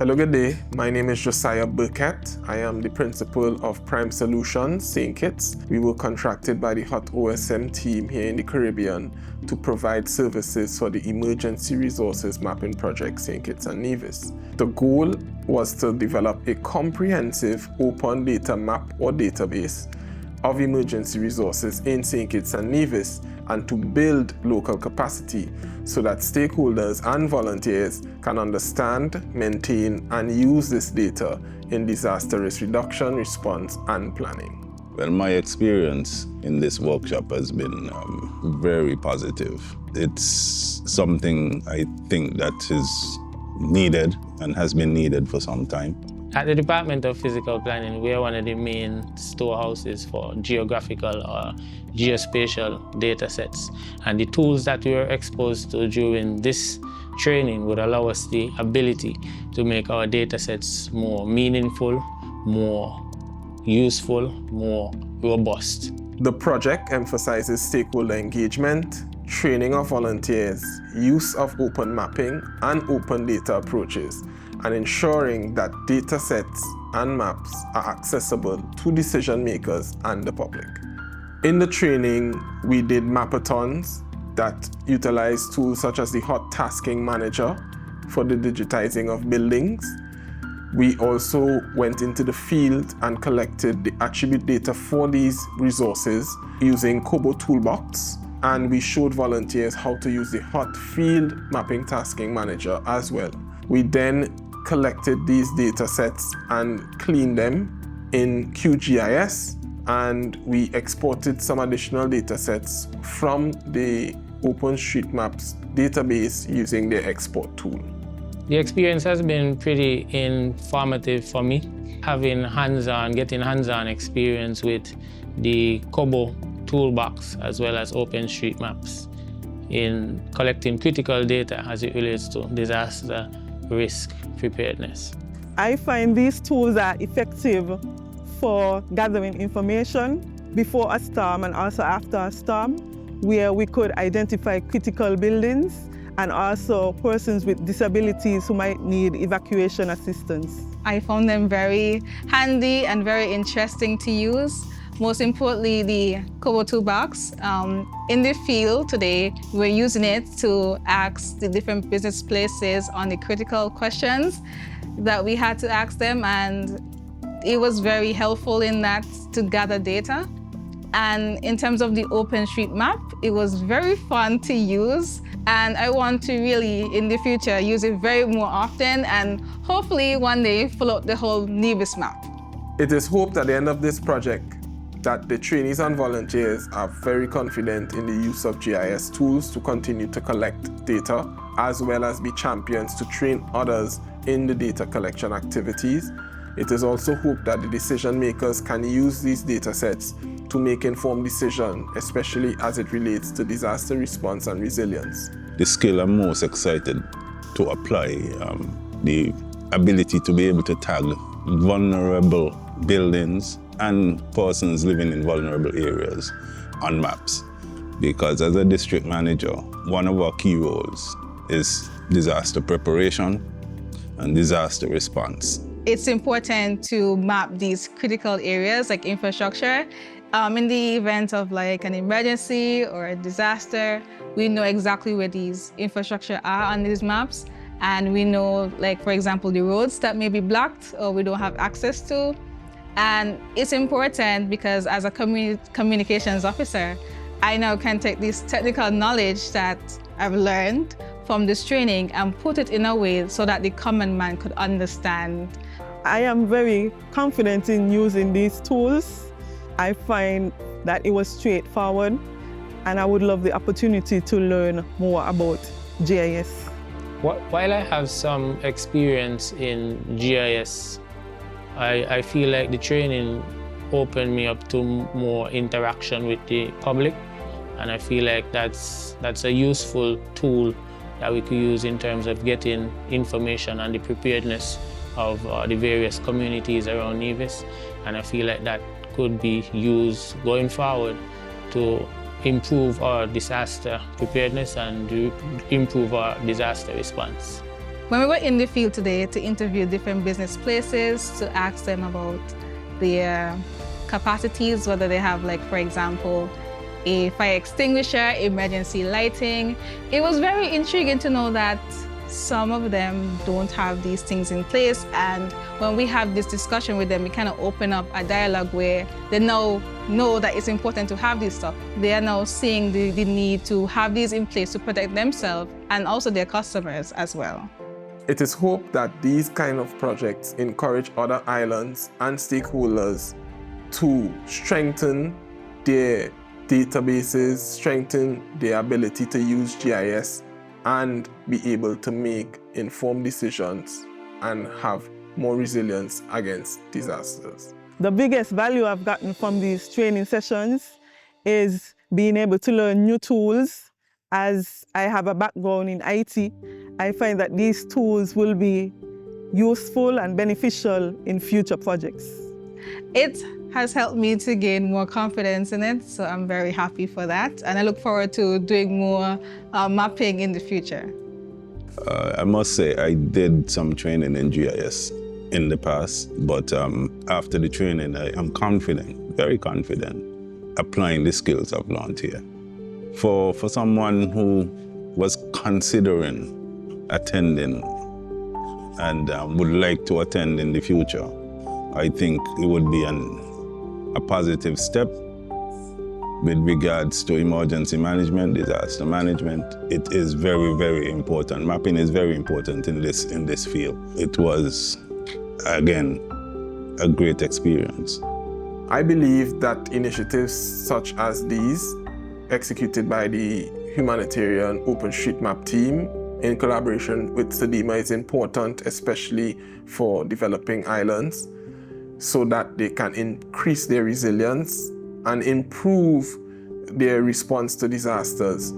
Hello, good day. My name is Josiah Burkett. I am the principal of Prime Solutions, St. Kitts. We were contracted by the HOT OSM team here in the Caribbean to provide services for the Emergency Resources Mapping Project, St. Kitts and Nevis. The goal was to develop a comprehensive open data map or database of emergency resources in St. Kitts and Nevis, and to build local capacity so that stakeholders and volunteers can understand, maintain, and use this data in disaster risk reduction, response, and planning. Well, my experience in this workshop has been very positive. It's something I think that is needed and has been needed for some time. At the Department of Physical Planning, we are one of the main storehouses for geographical or geospatial data sets. And the tools that we were exposed to during this training would allow us the ability to make our data sets more meaningful, more useful, more robust. The project emphasizes stakeholder engagement, training of volunteers, use of open mapping and open data approaches, and ensuring that data sets and maps are accessible to decision makers and the public. In the training, we did mapathons that utilized tools such as the HOT Tasking Manager for the digitizing of buildings. We also went into the field and collected the attribute data for these resources using Kobo Toolbox, and we showed volunteers how to use the HOT Field Mapping Tasking Manager as well. We then collected these data sets and cleaned them in QGIS, and we exported some additional data sets from the OpenStreetMaps database using the export tool. The experience has been pretty informative for me, getting hands-on experience with the Kobo toolbox as well as OpenStreetMaps in collecting critical data as it relates to disaster risk preparedness. I find these tools are effective for gathering information before a storm and also after a storm, where we could identify critical buildings and also persons with disabilities who might need evacuation assistance. I found them very handy and very interesting to use. Most importantly, the Kobo Toolbox. In the field today, we're using it to ask the different business places on the critical questions that we had to ask them, and it was very helpful in that to gather data. And in terms of the OpenStreetMap, it was very fun to use, and I want to really, in the future, use it very more often and hopefully one day fill out the whole Nevis map. It is hoped at the end of this project that the trainees and volunteers are very confident in the use of GIS tools to continue to collect data, as well as be champions to train others in the data collection activities. It is also hoped that the decision makers can use these data sets to make informed decisions, especially as it relates to disaster response and resilience. The skill I'm most excited to apply, the ability to be able to tag vulnerable buildings and persons living in vulnerable areas on maps. Because as a district manager, one of our key roles is disaster preparation and disaster response. It's important to map these critical areas like infrastructure. In the event of like an emergency or a disaster, we know exactly where these infrastructure are on these maps. And we know, like, for example, the roads that may be blocked or we don't have access to. And it's important because as a communications officer, I now can take this technical knowledge that I've learned from this training and put it in a way so that the common man could understand. I am very confident in using these tools. I find that it was straightforward, and I would love the opportunity to learn more about GIS. While I have some experience in GIS, I feel like the training opened me up to more interaction with the public, and I feel like that's a useful tool that we could use in terms of getting information on the preparedness of the various communities around Nevis, and I feel like that could be used going forward to improve our disaster preparedness and improve our disaster response. When we were in the field today to interview different business places, to ask them about their capacities, whether they have, like, for example, a fire extinguisher, emergency lighting, it was very intriguing to know that some of them don't have these things in place. And when we have this discussion with them, we kind of open up a dialogue where they now know that it's important to have this stuff. They are now seeing the need to have these in place to protect themselves and also their customers as well. It is hoped that these kind of projects encourage other islands and stakeholders to strengthen their databases, strengthen their ability to use GIS, and be able to make informed decisions and have more resilience against disasters. The biggest value I've gotten from these training sessions is being able to learn new tools. As I have a background in IT, I find that these tools will be useful and beneficial in future projects. It has helped me to gain more confidence in it, so I'm very happy for that. And I look forward to doing more mapping in the future. I must say I did some training in GIS in the past, but after the training, I am confident, very confident, applying the skills I've learned here. For someone who was considering attending and would like to attend in the future, I think it would be a positive step with regards to emergency management, disaster management. It is very, very important. Mapping is very important in this field. It was, again, a great experience. I believe that initiatives such as these, executed by the humanitarian OpenStreetMap team in collaboration with CDEMA, is important, especially for developing islands, so that they can increase their resilience and improve their response to disasters.